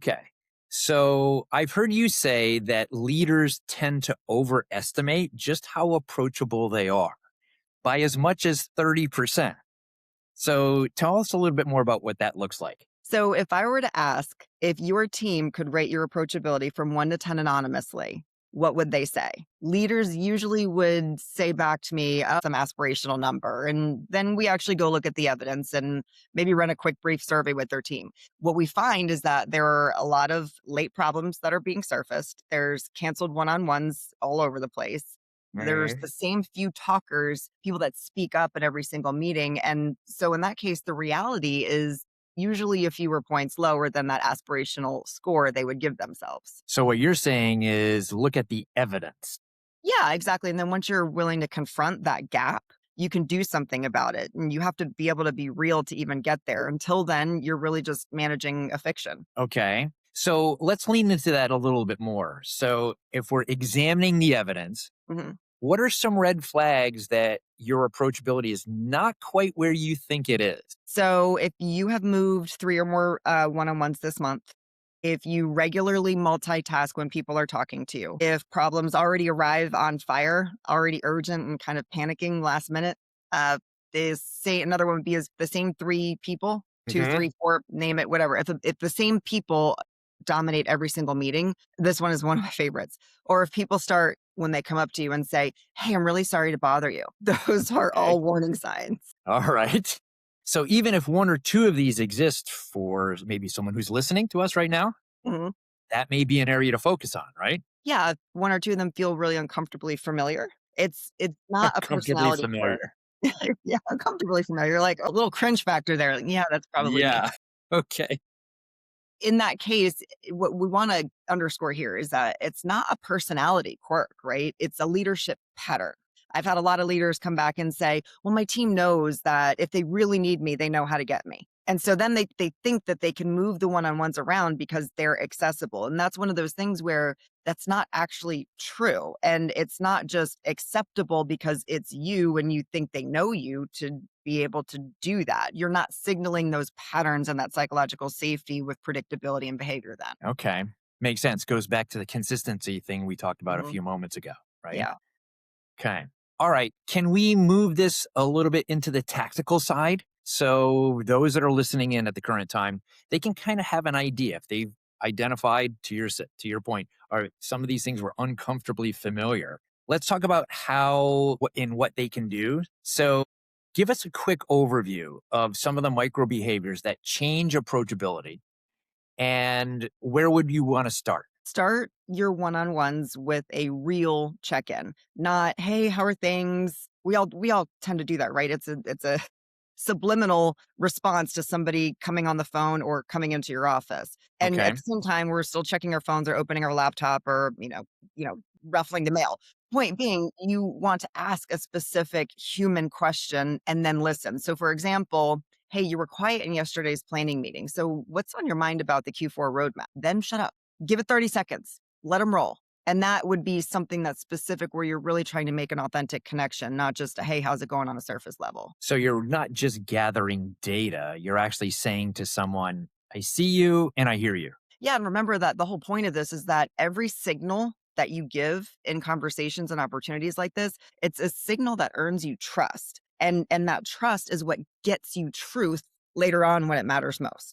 Okay. So I've heard you say that leaders tend to overestimate just how approachable they are by as much as 30%. So tell us a little bit more about what that looks like. So, if I were to ask if your team could rate your approachability from 1 to 10 anonymously, what would they say? Leaders usually would say back to me some aspirational number. And then we actually go look at the evidence and maybe run a quick brief survey with their team. What we find is that there are a lot of late problems that are being surfaced. There's canceled one on ones all over the place. There's the Mhm. same few talkers, people that speak up at every single meeting. And so, in that case, the reality is usually a fewer points lower than that aspirational score they would give themselves. So what you're saying is look at the evidence. Yeah, exactly. And then once you're willing to confront that gap, you can do something about it. And you have to be able to be real to even get there. Until then, you're really just managing a fiction. Okay. So let's lean into that a little bit more. So if we're examining the evidence, Mhm. what are some red flags that your approachability is not quite where you think it is? So if you have moved three or more one on ones this month, if you regularly multitask when people are talking to you, if problems already arrive on fire, already urgent and kind of panicking last minute, uh, another one would be is the same three people, two, Hmm. three, four, name it, whatever. If the same people dominate every single meeting, this one is one of my favorites. Or if people start when they come up to you and say, "Hey, I'm really sorry to bother you." Those are Okay. all warning signs. All right. So even if one or two of these exist for maybe someone who's listening to us right now, Mhm. that may be an area to focus on, right? Yeah, one or two of them feel really uncomfortably familiar. It's not a Comfortably personality quirk. familiar. Yeah, uncomfortably familiar, like a little cringe factor there. Like, yeah, that's probably me. Yeah. Okay. In that case, what we wanna underscore here is that it's not a personality quirk, right? It's a leadership pattern. I've had a lot of leaders come back and say, "Well, my team knows that if they really need me, they know how to get me." And so then they think that they can move the one-on-ones around because they're accessible, and that's one of those things where that's not actually true, and it's not just acceptable because it's you and you think they know you to be able to do that. You're not signaling those patterns and that psychological safety with predictability and behavior then. Okay. Makes sense. Goes back to the consistency thing we talked about a Mhm. few moments ago, right? Yeah. Okay. All right. Can we move this a little bit into the tactical side? So those that are listening in at the current time, they can kind of have an idea if they've identified to your point, or some of these things were uncomfortably familiar. Let's talk about in what they can do. So give us a quick overview of some of the micro behaviors that change approachability and where would you want to start? Start your one-on-ones with a real check-in, not, "Hey, how are things?" We all tend to do that, right? It's a subliminal response to somebody coming on the phone or coming into your office. And Okay. at the same time, we're still checking our phones or opening our laptop or, ruffling the mail. Point being, you want to ask a specific human question and then listen. So, for example, "Hey, you were quiet in yesterday's planning meeting. So, what's on your mind about the Q4 roadmap?" Then shut up. Give it 30 seconds. Let them roll. And that would be something that's specific where you're really trying to make an authentic connection, not just a, "Hey, how's it going" on a surface level. So you're not just gathering data, you're actually saying to someone, I see you and I hear you. Yeah, and remember that the whole point of this is that every signal that you give in conversations and opportunities like this, it's a signal that earns you trust. And that trust is what gets you truth later on when it matters most.